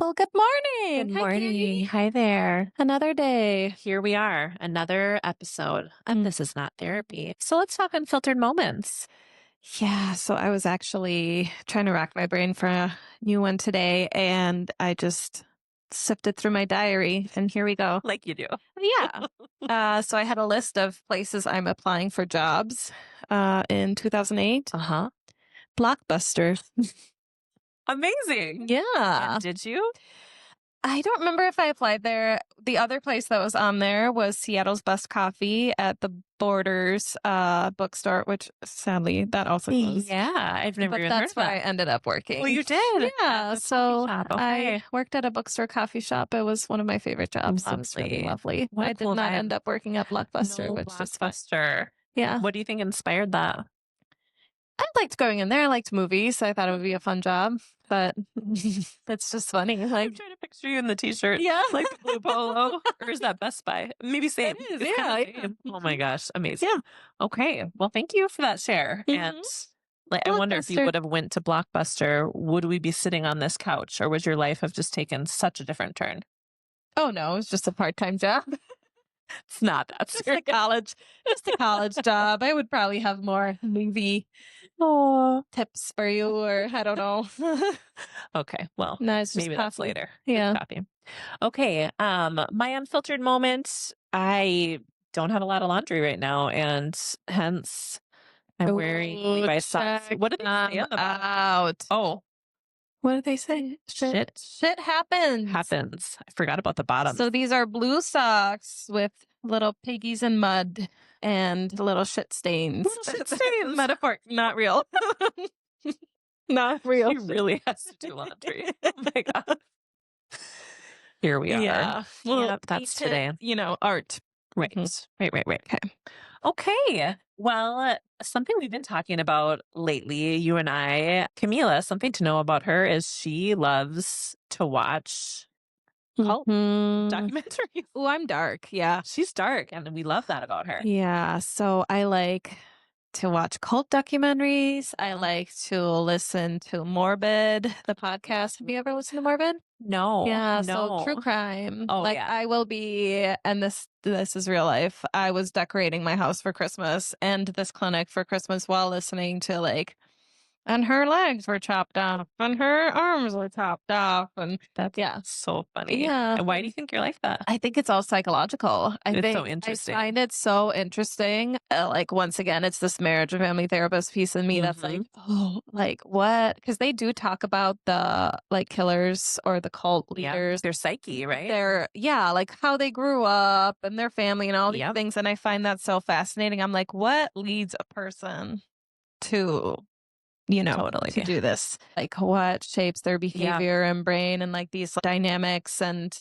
Well, good morning. Good Hi, morning. Katie. Hi there. Another day. Here we are, another episode of This Is Not Therapy. So let's talk unfiltered moments. Yeah, so I was actually trying to rack my brain for a new one today, and I just sifted through my diary, and here we go. Like you do. Yeah. So I had a list of places I'm applying for jobs in 2008. Uh-huh. Blockbuster. Amazing. Yeah. And did you? I don't remember if I applied there. The other place that was on there was Seattle's Best Coffee at the Borders bookstore, which sadly that also closed. Yeah, I've never But even heard that's of where that. I ended up working. Well, you did. Yeah, At the so coffee shop. I Okay. worked at a bookstore coffee shop. It was one of my favorite jobs. It was really Lovely. lovely. What a I did cool not vibe. end up working at Blockbuster, No, which is fun. Blockbuster. Yeah. What do you think inspired that? I liked going in there. I liked movies. I thought it would be a fun job, but it's just funny. I'm Like, trying to picture you in the t-shirt. yeah, Like the blue polo. Or is that Best Buy? Maybe same. It is, It's kinda yeah. same. Oh my gosh. Amazing. Yeah. Okay. Well, thank you for that share. And like, I wonder if you Blockbuster. would have went to Blockbuster, would we be sitting on this couch, or would your life have just taken such a different turn? Oh no, it was just a part-time job. It's not that Just serious. just a college job. I would probably have more movie tips for you, or I don't know. Okay. Well, No, it's just maybe that's coffee. later. Yeah. Copy. Okay. My unfiltered moment, I don't have a lot of laundry right now, and hence I'm wearing Ooh, Levi's socks. check What did they say on them the bottom? out. Oh, What did they say? Shit happens. happens. I forgot about the bottom. So these are blue socks with little piggies and mud and little shit stains. Little shit stains. Metaphor, not real. Not real. She really has to do laundry. Oh my God. Here we are. Yeah. Well, Yep, that's eat it, today. art. Right. Mhm. Right. Okay. Okay. Well, something we've been talking about lately, you and I, Camila, something to know about her is she loves to watch cult documentaries. Oh, I'm dark. Yeah. She's dark, and we love that about her. Yeah. So I like to watch cult documentaries. I like to listen to Morbid, the podcast. Have you ever listened to Morbid? No. Yeah, No. so true crime. Oh, Like yeah. I will be, and this is real life. I was decorating my house for Christmas and this clinic for Christmas while listening to like, and her legs were chopped off, and her arms were chopped off, and That's yeah. so funny. Yeah. And why do you think you're like that? I think it's all psychological. It's so interesting. I find it so interesting. Like once again, it's this marriage and family therapist piece in me that's like, oh, like what? Because they do talk about the like killers or the cult leaders. Their psyche, right? Like how they grew up and their family and all these Yep. things. And I find that so fascinating. I'm like, what leads a person to Totally. to do this? Like what shapes their behavior and brain and like these dynamics and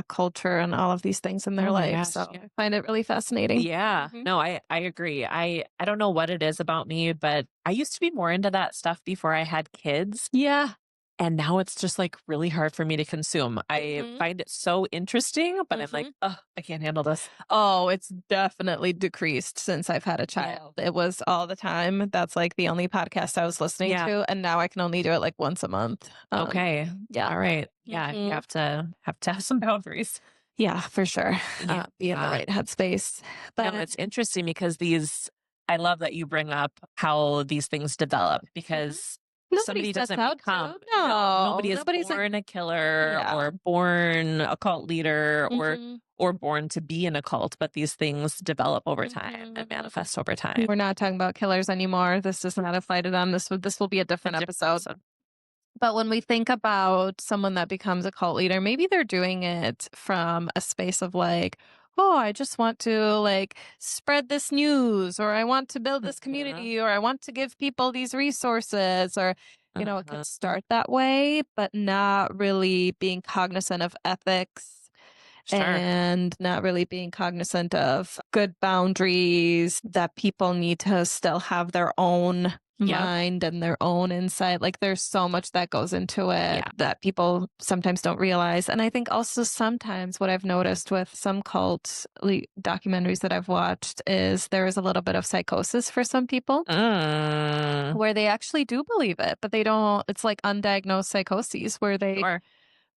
culture and all of these things in their Oh my life. gosh, So yeah. I find it really fascinating. Yeah. Mhm. No, I agree. I don't know what it is about me, but I used to be more into that stuff before I had kids. Yeah. And now it's just like really hard for me to consume. I Mhm. find it so interesting, but I'm like, oh, I can't handle this. Oh, it's definitely decreased since I've had a child. It was all the time. That's like the only podcast I was listening to. And now I can only do it like once a month. Okay. Yeah. All right. Yeah. You have to have some boundaries. Yeah, for sure. Yeah. Be in the right headspace. But No, it's interesting because I love that you bring up how these things develop because somebody sets doesn't out to. become, No, nobody is nobody's like, born a killer Yeah. or born a cult leader Mhm. or born to be in a cult, but these things develop over time and manifest over time. We're not talking about killers anymore. This does not apply to them. This will be a different episode. But when we think about someone that becomes a cult leader, maybe they're doing it from a space of like, oh, I just want to like spread this news, or I want to build this community, or I want to give people these resources, or, it could start that way, but not really being cognizant of ethics. Sure. And not really being cognizant of good boundaries, that people need to still have their own mind and their own insight. Like there's so much that goes into it that people sometimes don't realize. And I think also sometimes what I've noticed with some cult documentaries that I've watched is there is a little bit of psychosis for some people where they actually do believe it, but they don't. It's like undiagnosed psychoses where they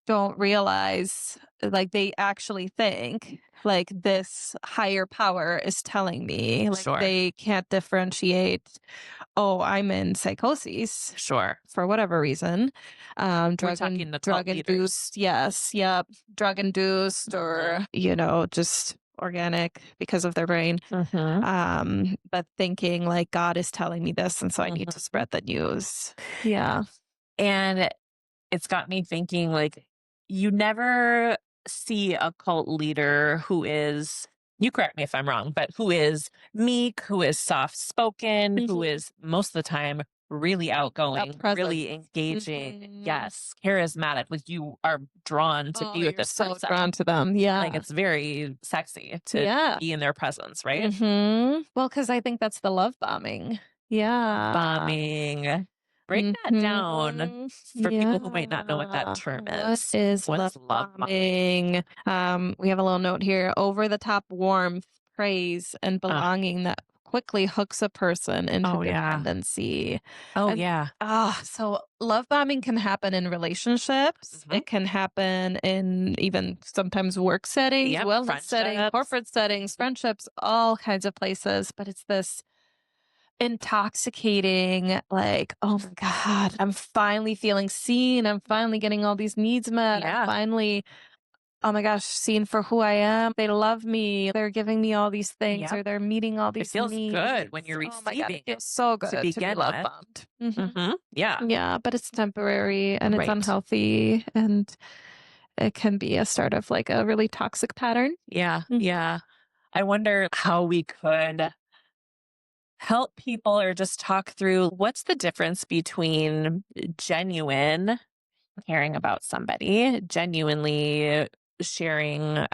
don't realize, like, they actually think, like, this higher power is telling me, like, Sure. they can't differentiate, "Oh, I'm in psychosis," Sure. for whatever reason. We're talking the cult Drug leaders. induced, yes, yep, drug induced or, just organic because of their brain. Mhm. But thinking, like, God is telling me this, and so I need to Mhm. spread the news. Yeah. And it's got me thinking, like, you never see a cult leader who is, you correct me if I'm wrong, but who is meek, who is soft spoken, who Mhm. is most of the time really A outgoing, presence. really engaging, Mhm. yes, charismatic. Like you are drawn to Oh, be with you're this so person. drawn to them. Like Yeah. it's very sexy to Yeah. be in their presence, right? Well, because I think that's the love bombing. Yeah. Bombing. Break that down Mhm. for people who might not know what that Yeah. term What is. is What love is love bombing? bombing? We have a little note here. Over the top warmth, praise, and Uh, belonging that quickly hooks a person into oh yeah. dependency. Oh And yeah. so love bombing can happen in relationships. Mhm. It can happen in even sometimes work settings, Yep, wellness settings, friendships. corporate settings, friendships, all kinds of places. But it's this intoxicating, like, oh my God, I'm finally feeling seen. I'm finally getting all these needs met. I'm Yeah. finally, oh my gosh, seen for who I am. They love me. They're giving me all these things or Yep. they're meeting all It these feels good when needs. you're Oh my God, it receiving it feels so to good to be begin love with. bombed. Yeah. Yeah, but it's temporary and it's Right. unhealthy and it can be a start of like a really toxic pattern. Yeah. Mhm. Yeah. I wonder how we could help people or just talk through what's the difference between genuine caring about somebody, genuinely sharing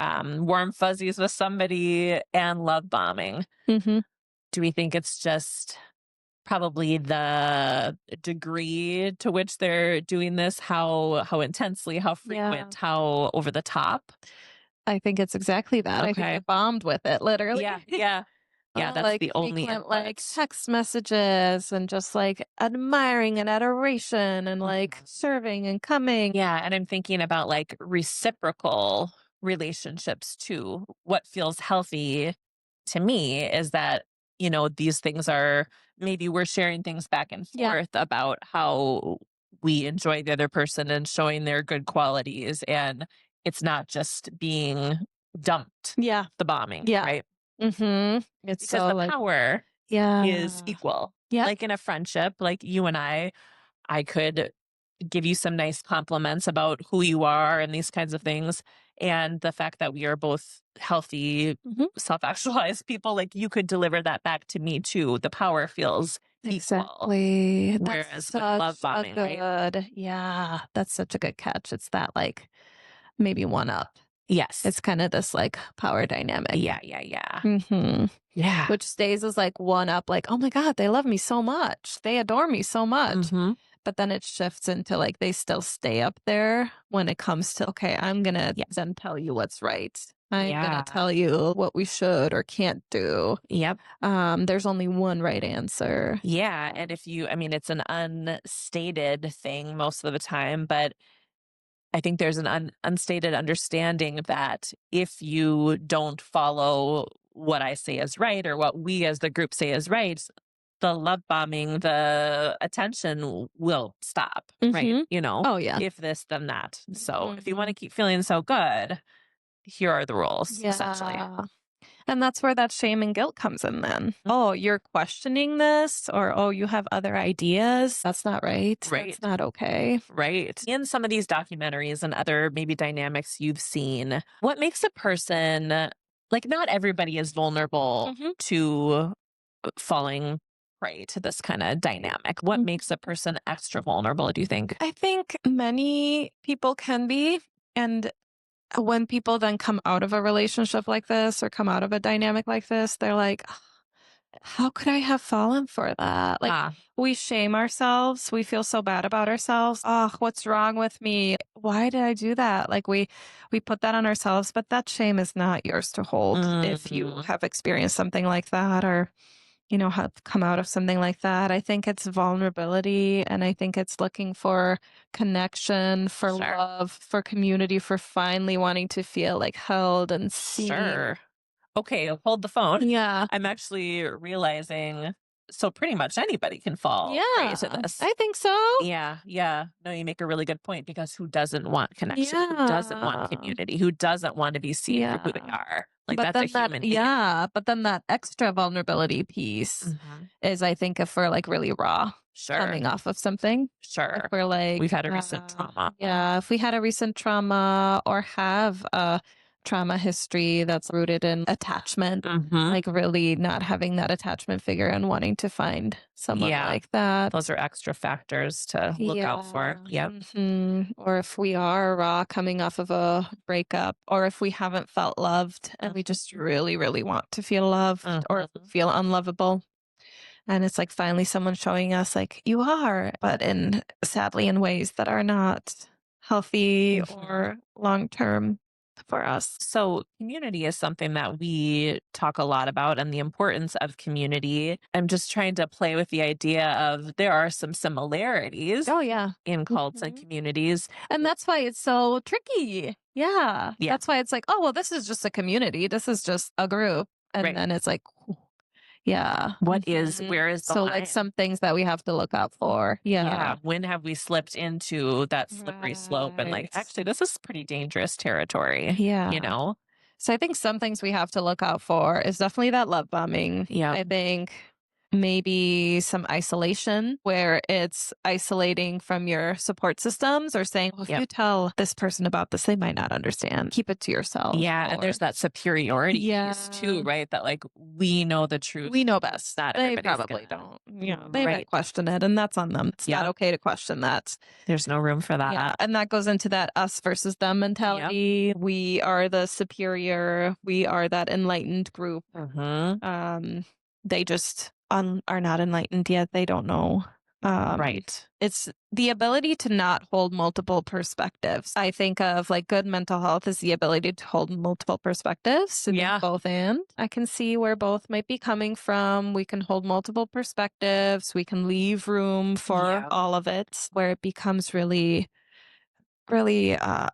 warm fuzzies with somebody, and love bombing. Mhm. Do we think it's just probably the degree to which they're doing this, how intensely, how Yeah. frequent, how over the top? I think it's exactly that. I think Okay. they're bombed with it, Yeah, literally. yeah. Yeah, that's Like the only frequent like input. text messages and just like admiring and adoration and like Mhm. serving and coming. Yeah, and I'm thinking about, like, reciprocal relationships too. What feels healthy to me is that, these things are, maybe we're sharing things back and Yeah. forth about how we enjoy the other person and showing their good qualities, and it's not just being dumped, Yeah. the bombing, Yeah. right? It's Because so the like power is yeah. equal. Yep. Like in a friendship, like you and I could give you some nice compliments about who you are and these kinds of things. And the fact that we are both healthy, Mhm. self actualized people, like you could deliver that back to me too. The power feels equal. Exactly. That's Whereas with love such a bombing, right? good yeah, that's such a good catch. It's that like maybe one up. Yes. It's kind of this like power dynamic. Yeah, yeah, yeah. Mhm. Yeah. Which stays as like one up, like, oh my God, they love me so much. They adore me so much. Mm-hmm. But then it shifts into like they still stay up there when it comes to, okay, I'm going to Yes. then tell you what's right. I'm going to Yeah. tell you what we should or can't do. Yep. There's only one right answer. Yeah. And if you, I mean, it's an unstated thing most of the time, but I think there's an unstated understanding that if you don't follow what I say is right or what we as the group say is right, the love bombing, the attention will stop, right? Hmm. Oh, yeah. If this, then that. So if you want Hmm. to keep feeling so good, here are the rules, essentially. Yeah. And that's where that shame and guilt comes in then. Mm. Oh, you're questioning this, or oh, you have other ideas. That's not right. That's Right. not okay. Right. In some of these documentaries and other maybe dynamics you've seen, what makes a person, like, not everybody is vulnerable Hmm. to falling prey to this kind of dynamic. What makes a person extra vulnerable, do you think? I think many people can be. And when people then come out of a relationship like this or come out of a dynamic like this, they're like, "Ugh, how could I have fallen for that?" Like, Ah, we shame ourselves. We feel so bad about ourselves. Oh, what's wrong with me? Why did I do that? Like we put that on ourselves, but that shame is not yours to hold if you mm, have experienced something like that or have come out of something like that. I think it's vulnerability, and I think it's looking for connection, for Sure. love, for community, for finally wanting to feel like held and seen. Sure. Okay, hold the phone. Yeah. I'm actually realizing so pretty much anybody can fall prey to Yeah. this. I think so. Yeah, yeah. No, you make a really good point because who doesn't want connection? Who doesn't want Yeah. community? Who doesn't want to be seen for who they Yeah. are? Like that's a human need. But then that extra vulnerability piece Mhm. is, I think, if we're like really raw Sure, coming off of something. If sure. we're We've like, had a recent trauma. yeah, if we had a recent trauma or have a trauma history that's rooted in attachment, Mhm. like really not having that attachment figure and wanting to find someone Yeah, like that. those are extra factors to look out for. Yeah. Yep. Or if we are raw coming off of a breakup, or if we haven't felt loved and we just really, really want to feel loved, or if we Mhm. feel unlovable. And it's like finally someone showing us, like, you are, but sadly, in ways that are not healthy Mhm. or long term for us. So, community is something that we talk a lot about and the importance of community. I'm just trying to play with the idea of there are some similarities Oh, yeah. in cults and Mhm. communities. And that's why it's so tricky. Yeah. Yeah, That's why it's like, oh, well, this is just a community. This is just a group. And right. then it's like, yeah. Where is the So, like, line? some things that we have to look out for. Yeah. Yeah. When have we slipped into that slippery slope and like, Right. actually, this is pretty dangerous territory, you Yeah. know? So I think some things we have to look out for is definitely that love bombing. Yeah. I think maybe some isolation where it's isolating from your support systems or saying, well, if Yep. you tell this person about this, they might not understand. Keep it to yourself. Yeah. And there's Or, that superiority piece too, yeah, right? That like we know the we truth. know best. Not They everybody's probably gonna. don't. They might Right. question it, and that's on them. It's not Yep. okay to question that. There's no room for Yeah, that. and that goes into that us versus them Yep. mentality. We are the superior. We are that enlightened group. Mhm. They just are not enlightened yet. They don't know. Right. It's the ability to not hold multiple perspectives. I think of like good mental health is the ability to hold multiple perspectives, to think Yeah. both and. I can see where both might be coming from. We can hold multiple perspectives. We can leave room for Yeah. all of it, where it becomes really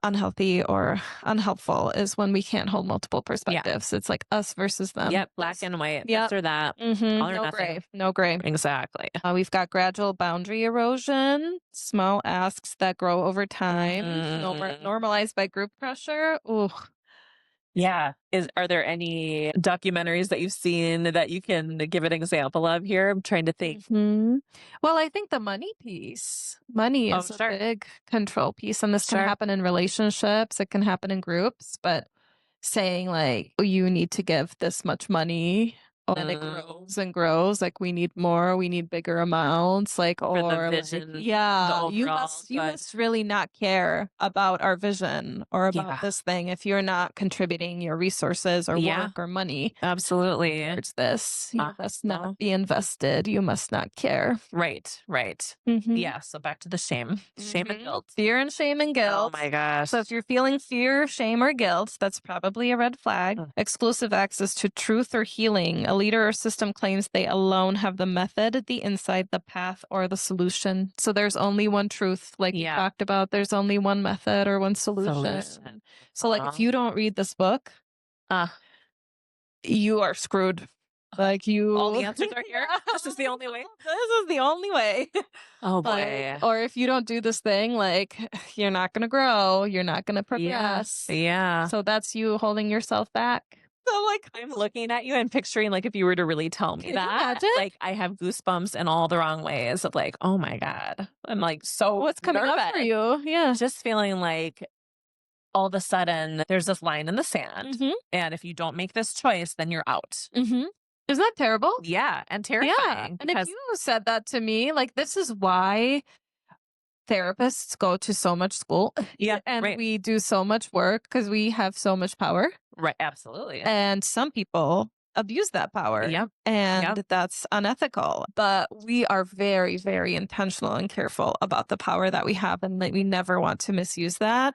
unhealthy or unhelpful is when we can't hold multiple Yeah. perspectives. It's like us versus them. Yep. Black and white. This Yep. or that. All or No nothing. gray. No gray. Exactly. We've got gradual boundary erosion, small asks that grow over time, Mm. normalized by group pressure. Ooh. Yeah. Are there any documentaries that you've seen that you can give an example of here? I'm trying to think. Well, I think the money piece, money Oh, is a sure. big control piece, and this can Sure. happen in relationships. It can happen in groups, but saying like, "Oh, you need to give this much money," and it grows and grows. Like we need more, we need bigger amounts. Like For the or like, vision, the yeah, overall you good. must really not care about our vision or about Yeah. this thing if you're not contributing your resources or Yeah. work or money Absolutely. towards this. You must not Uh-huh. be invested. You must not care. Right. Right. Mm-hmm. Yeah. So back to the shame. Shame and guilt. Fear and shame and Oh guilt. my gosh. So if you're feeling fear, shame, or guilt, that's probably a red flag. Mm. Exclusive access to truth or healing. A leader or system claims they alone have the method, the insight, the path, or the solution. So there's only one truth, like we Yeah. talked about. There's only one method or one solution. So like if you don't read this book, Uh, you are screwed. Like all the answers are here. This is the only way. This is the only way. Oh Like, boy. or if you don't do this thing, like you're not going to grow, you're not going to Yeah. progress. Yeah. So that's you holding yourself back. So like I'm looking at you and picturing like if you were to really tell me Can you that, imagine? like I have goosebumps in all the wrong ways of like, oh my God. I'm like so what's coming up for nervous. you? Yeah. Just feeling like all of a sudden there's this line in the sand. Mm-hmm. And if you don't make this choice, then you're out. Mm-hmm. Isn't that terrible? Yeah. And terrifying. Yeah. And if Because you said that to me, like this is why therapists go to so much school. yeah. And Right. we do so much work because we have so much power. Right. Absolutely. And some people abuse that power. Yep. And that's unethical. But we are very, very intentional and careful about the power that we have and that we never want to misuse that.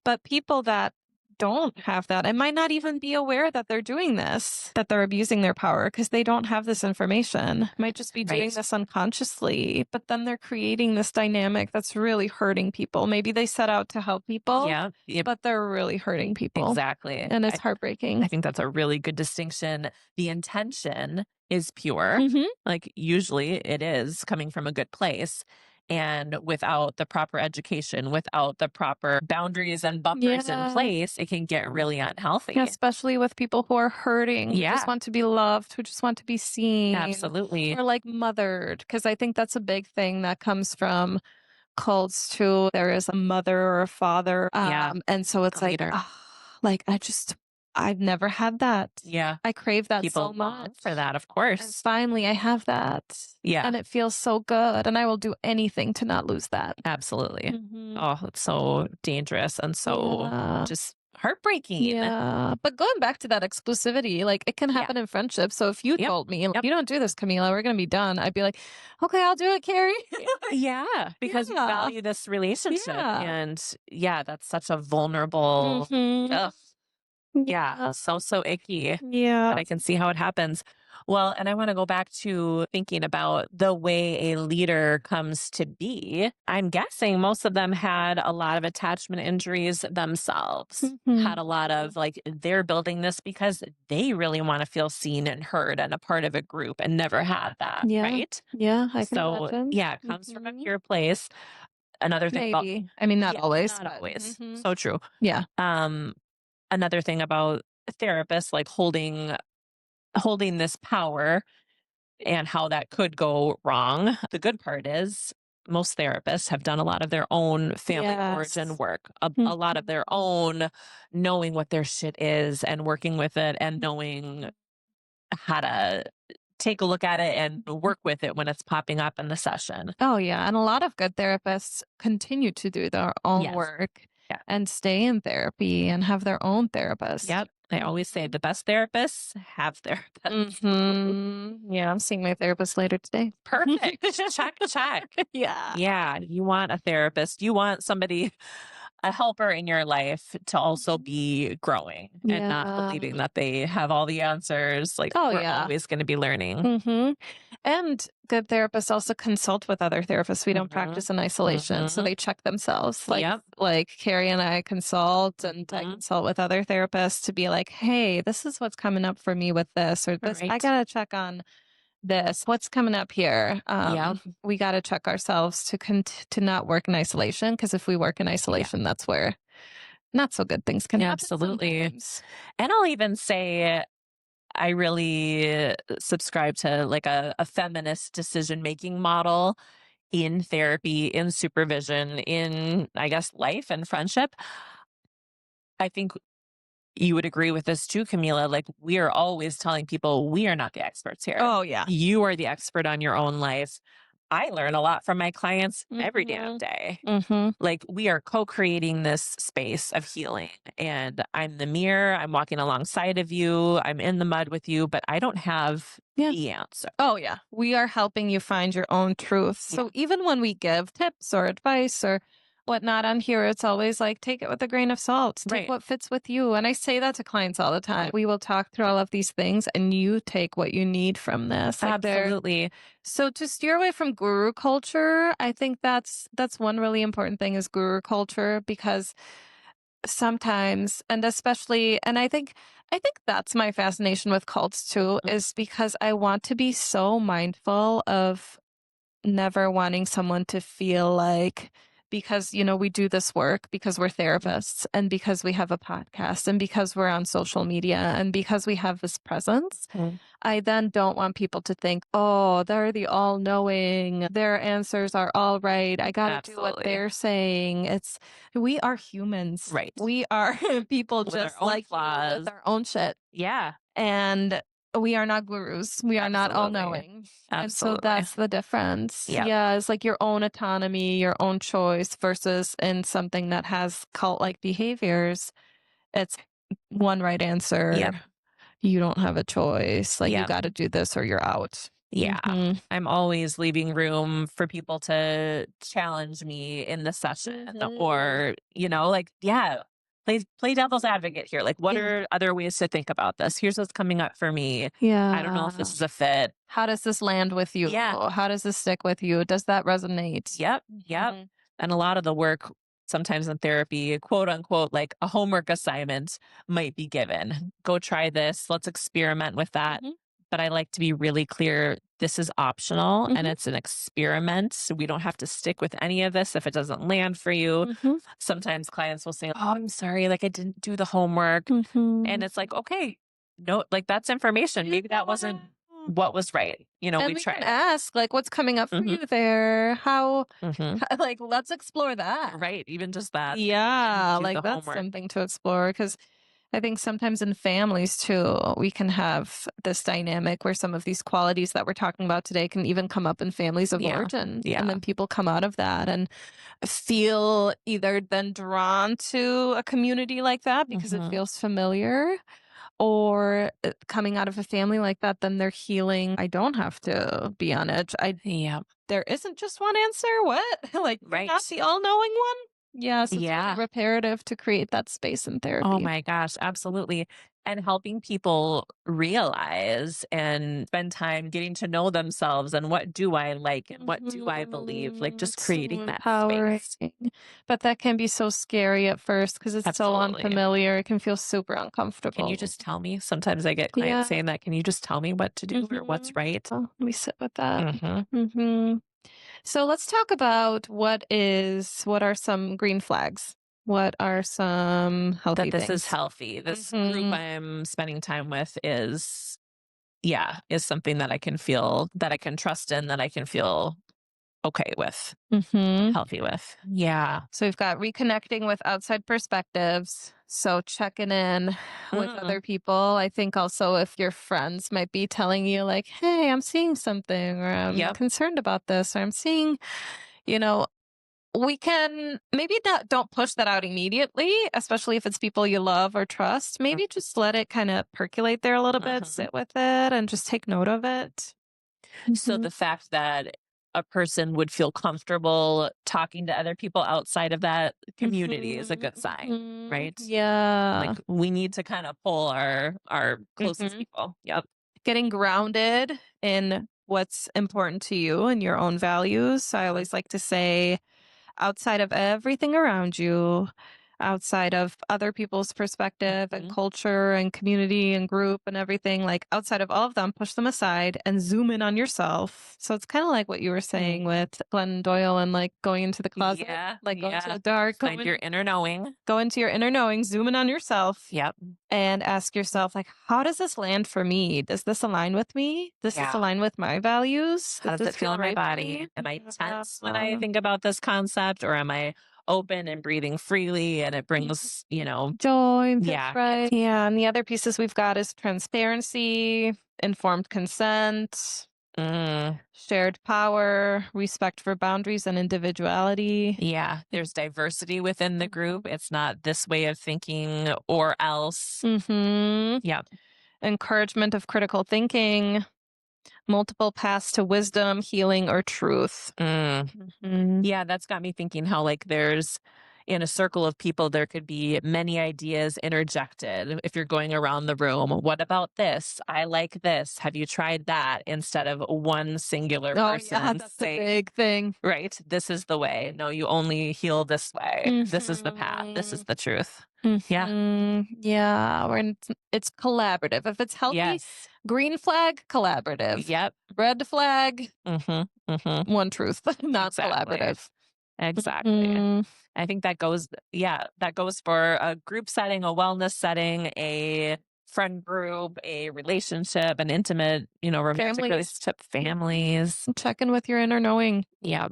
But people that don't have that and might not even be aware that they're doing this, that they're abusing their power because they don't have this information. Might just be doing Right. this unconsciously, but then they're creating this dynamic that's really hurting people. Maybe they set out to help people, Yeah. Yep. but they're really hurting people. Exactly. And it's I heartbreaking. think that's a really good distinction. The intention is pure. Mhm. Like usually it is coming from a good place. And without the proper education, without the proper boundaries and buffers in Yeah. place, it can get really Yeah, unhealthy. especially with people who are hurting, who just Yeah, want to be loved, who just want to be seen absolutely. or like mothered. Because I think that's a big thing that comes from cults too. There is a mother or a father. Yeah, And so it's a like, leader. like I've never had that. Yeah, I crave that so people long for much. that, of And course. finally, I have that. Yeah, And it feels so good. And I will do anything to not lose that. absolutely. Mhm. Oh, it's so dangerous and so Yeah. just heartbreaking. Yeah, but going back to that exclusivity, like, it can Yeah. happen in friendship, so if you Yep. told me, like, Yep. "You don't do this, Camila, we're gonna be done," I'd be like, "Okay, I'll do it, Carrie." Yeah, because you Yeah, value this relationship. yeah. And yeah, that's such a vulnerable, Mhm. ugh, yeah, Yeah, so icky. But yeah, I can see how it happens. Well, and I want to go back to thinking about the way a leader comes to be. I'm guessing most of them had a lot of attachment injuries themselves, had mhm. a lot of like, they're building this because they really want to feel seen and heard and a part of a group and never had that, Yeah, right? yeah, I can So, imagine. yeah, it comes from a Mhm. pure place. Another thing about, Maybe. I mean, not yeah, always, not but always. mhm. So true. Yeah. Um, Another thing about therapists, like holding this power and how that could go wrong. The good part is most therapists have done a lot of their own family origin Yes. work, a lot of Mhm. their own knowing what their shit is and working with it and knowing how to take a look at it and work with it when it's popping up in the session. Oh, yeah, and a lot of good therapists continue to do their own Yes. work Yeah. and stay in therapy and have their own therapist. Yep. I always say the best therapists have therapists. Yeah, I'm seeing my therapist later today. Perfect. Check, check. Yeah. Yeah. You want a therapist. You want somebody, a helper in your life to also be growing and not Yeah. believing that they have all the answers. Like Oh, we're yeah. always going to be learning. Mhm. And good therapists also consult with other therapists. We don't Hmm. practice in isolation, so Hmm. they check themselves. Yep. Like Carrie and I consult, and I Hmm. consult with other therapists to be like, "Hey, this is what's coming up for me with this, or this. I Right. gotta check on this. What's coming up here?" Yep. We gotta check ourselves to not work in isolation, because if we work in Yeah. isolation, that's where not so good things can happen Absolutely. sometimes. And I'll even say I really subscribe to like a feminist decision making model in therapy, in supervision, in, I guess, life and friendship. I think you would agree with this too, Camila. Like, we are always telling people we are not the experts here. Oh yeah. You are the expert on your own life. I learn a lot from my clients every damn Mhm. day. Mhm. Like, we are co creating this space of healing. And I'm the mirror. I'm walking alongside of you. I'm in the mud with you, but I don't have Yeah. the answer. Oh, yeah. We are helping you find your own truth. Yeah. So even when we give tips or advice or whatnot on here, it's always like, take it with a grain of salt. Take Right. what fits with you. And I say that to clients all the time. We will talk through all of these things and you take what you need from this. Like there. Absolutely. So to steer away from guru culture, I think that's one really important thing is guru culture because sometimes and especially and I think that's my fascination with cults too Mm. is because I want to be so mindful of never wanting someone to feel like because we do this work because we're therapists and because we have a podcast and because we're on social media and because we have this presence Mm. I then don't want people to think, oh, they're the all knowing, their answers are all right. I got to do what Absolutely. they're saying. We are humans. Right. We are people With our just own like you flaws. with our own shit. Yeah. And we are not gurus. We are not all Absolutely. knowing. And so Absolutely. that's the difference. Yep. Yeah, it's like your own autonomy, your own choice versus in something that has cult like behaviors. It's one right Yep. answer. You don't have a choice. Like, you Yep. gotta do this or you're out. Yeah. Mhm. I'm always leaving room for people to challenge me in the session Mhm. or, like, yeah, play devil's advocate here. Like, what Yeah. are other ways to think about this? Here's what's coming up for me. I don't know if Yeah. this is a fit. How does this land with you? Yeah. How does this stick with you? Does that resonate? Yep. Yep. Mhm. And a lot of the work sometimes in therapy, quote unquote, like a homework assignment might be given. Go try this. Let's experiment with that. Mhm. But I like to be really clear, this is optional and Mhm. it's an experiment. So we don't have to stick with any of this if it doesn't land for you. Mhm. Sometimes clients will say, "Oh, I'm sorry, like I didn't do the homework." And Mhm. it's like, okay, no, like that's information. Maybe that wasn't what was right. And We we can tried it. ask, like, what's coming up for Hmm. you there? How, Hmm. like, let's explore that. Right. Even just that. Didn't Yeah, do the like that's homework. something to explore because I think sometimes in families too, we can have this dynamic where some of these qualities that we're talking about today can even come up in families of Yeah. origin. And Yeah. then people come out of that and feel either then drawn to a community like that because it Hmm. feels familiar, or coming out of a family like that, then they're healing. I don't have to be on it. Yeah. There isn't just one answer. What? Like, you're not Right. the all knowing one? Yes, it's really Yeah. reparative to create that space in Oh therapy. my gosh, absolutely. And helping people realize and spend time getting to know themselves and what do I like and what do I believe? Like just It's so creating that empowering. space. But that can be so scary at first because it's so Absolutely. unfamiliar. It can feel super Can you uncomfortable. just tell me? Sometimes I get clients Yeah. saying that. Can you just tell me what to do or what's Mhm. right? Oh, let me sit with that. Hmm. Hmm. So let's talk about what are some green flags? What are some That healthy this is things? healthy. This group Mhm. I'm spending time with is, yeah, is something that I can feel, that I can trust in, that I can feel okay with, Mhm. healthy with. Yeah. So we've got reconnecting with outside perspectives. So checking in with Mm. other people. I think also if your friends might be telling you like, "Hey, I'm seeing something," or "I'm Yep. concerned about this," or "I'm seeing," you know, we can maybe not don't push that out immediately, especially if it's people you love or trust. Maybe just let it kind of percolate there a little bit, Mhm. sit with it, and just take note of it. So Mhm. the fact that a person would feel comfortable talking to other people outside of that community is a Mhm. good sign, Mhm. right? Yeah. Like we need to kind of pull our closest Mhm. people. Yep. Getting grounded in what's important to you and your own values. I always like to say, outside of everything around you, outside of other people's perspective and Mhm. culture and community and group and everything, like outside of all of them, push them aside and zoom in on yourself. So it's kind of like what you were saying Mm. with Glennon Doyle and like going into the closet, Yeah. like go into Yeah. the dark, Find your inner knowing. go into your inner knowing, zoom in on yourself Yep. and ask yourself, like, how does this land for me? Does this align with me? Does this Yeah. align with my values? How Does does this it feel feel in my right for me? body? Am I tense when I Yeah. think about this concept, or am I open and breathing freely and it brings, Joy feels yeah. right. Yeah. And the other pieces we've got is transparency, informed consent, Mm. shared power, respect for boundaries and individuality. Yeah, there's diversity within the group. It's not this way of thinking or else. Mm-hmm. Yeah. Encouragement of critical thinking, multiple paths to wisdom, healing, or truth. Mm. Mhm. Yeah, that's got me thinking how, like, there's in a circle of people, there could be many ideas interjected. If you're going around the room, what about this? I like this. Have you tried that? Instead of one singular Oh, yeah, person that's a saying, big thing. right, this is the way. No, you only heal this way. This is the path. This is Mhm. the truth. Yeah. Mhm. Yeah, when it's collaborative. If it's healthy, Yes. green flag, collaborative. Yep. Red flag, Mm-hmm. Mm-hmm. one truth, not Exactly. collaborative. Exactly. Mhm. I think that goes, yeah, that goes for a group setting, a wellness setting, a friend group, a relationship, an intimate, romantic Families, relationship, families. check in with your inner knowing. Yeah.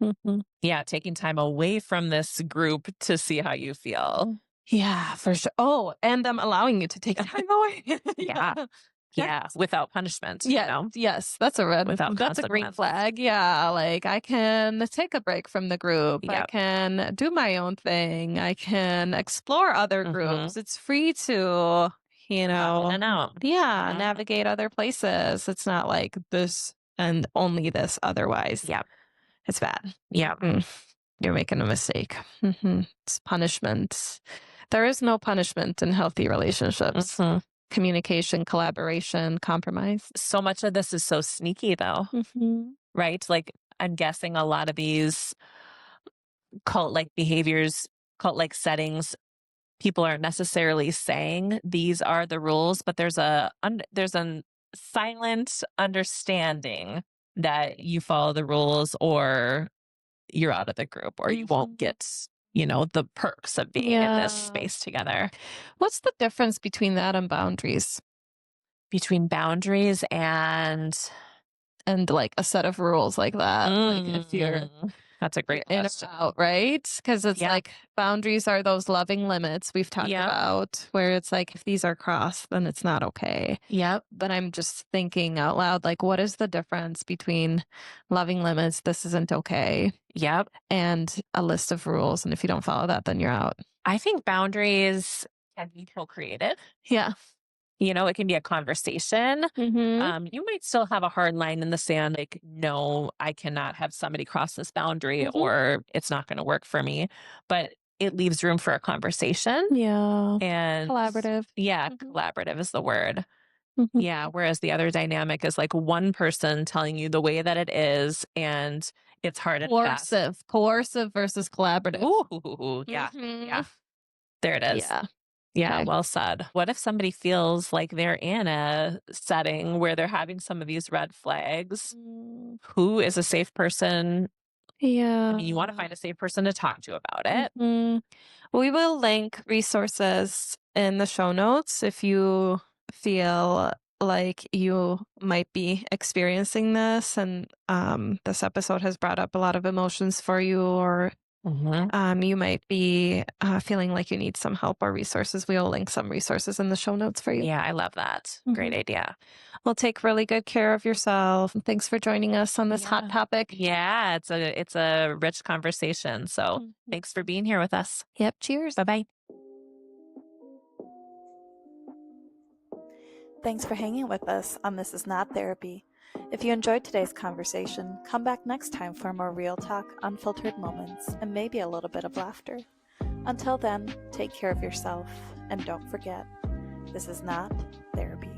Mhm. Yeah. Taking time away from this group to see how you feel. Yeah, for sure. Oh, and them allowing you to take time away. Yeah. Yeah. Yeah. That's Without punishment, yeah, yes, without that's a green consequence. flag. Yeah, like I can take a break from the group. I Yep. can do my own thing. I can explore other Mm-hmm. groups. It's free to, Pop in and out. yeah, Mhm. navigate other places. It's not like this and only this otherwise. Yep. It's bad. Yep. Mm, you're making a mistake. It's punishment. There is no punishment in healthy relationships. Mhm. Communication, collaboration, compromise. So much of this is so sneaky, though, right? Like, I'm guessing a lot of these cult-like behaviors, cult-like settings, people aren't necessarily saying these are the rules, but there's a silent understanding that you follow the rules or you're out of the group or you won't get, the perks of being in this space together. What's the difference between that and boundaries? Between boundaries and like a set of rules like that. Like if you're that's a great in or question. out, right? Because it's Yeah. like boundaries are those loving limits we've talked Yep. about, where it's like if these are crossed, then it's not okay. Yep. But I'm just thinking out loud, like, what is the difference between loving limits, this isn't okay, Yep. and a list of rules? And if you don't follow that, then you're out. I think boundaries can be co-created. Yeah. It can be a conversation. You might still have a hard line in the sand, like, no, I cannot have somebody cross this boundary or it's not going to work for me. But it leaves room for a conversation. Yeah. And Collaborative. Yeah, collaborative is the word. Yeah. Whereas the other dynamic is like one person telling you the way that it is, and it's hard and fast. Coercive versus collaborative. Ooh, yeah. Yeah. There it is. Yeah. Yeah, Okay. well said. What if somebody feels like they're in a setting where they're having some of these red flags? Who is a safe person? Yeah. I mean, you want to find a safe person to talk to about it. We will link resources in the show notes if you feel like you might be experiencing this and this episode has brought up a lot of emotions for you, or you might be feeling like you need some help or resources. We'll link some resources in the show notes for you. Yeah, I love that. Great idea. Well, take really good care of yourself. And thanks for joining us on this hot topic. Yeah, it's a rich conversation. So thanks for being here with us. Yep. Cheers. Bye-bye. Thanks for hanging with us on This Is Not Therapy. If you enjoyed today's conversation, come back next time for more real talk, unfiltered moments, and maybe a little bit of laughter. Until then, take care of yourself, and don't forget, this is not therapy.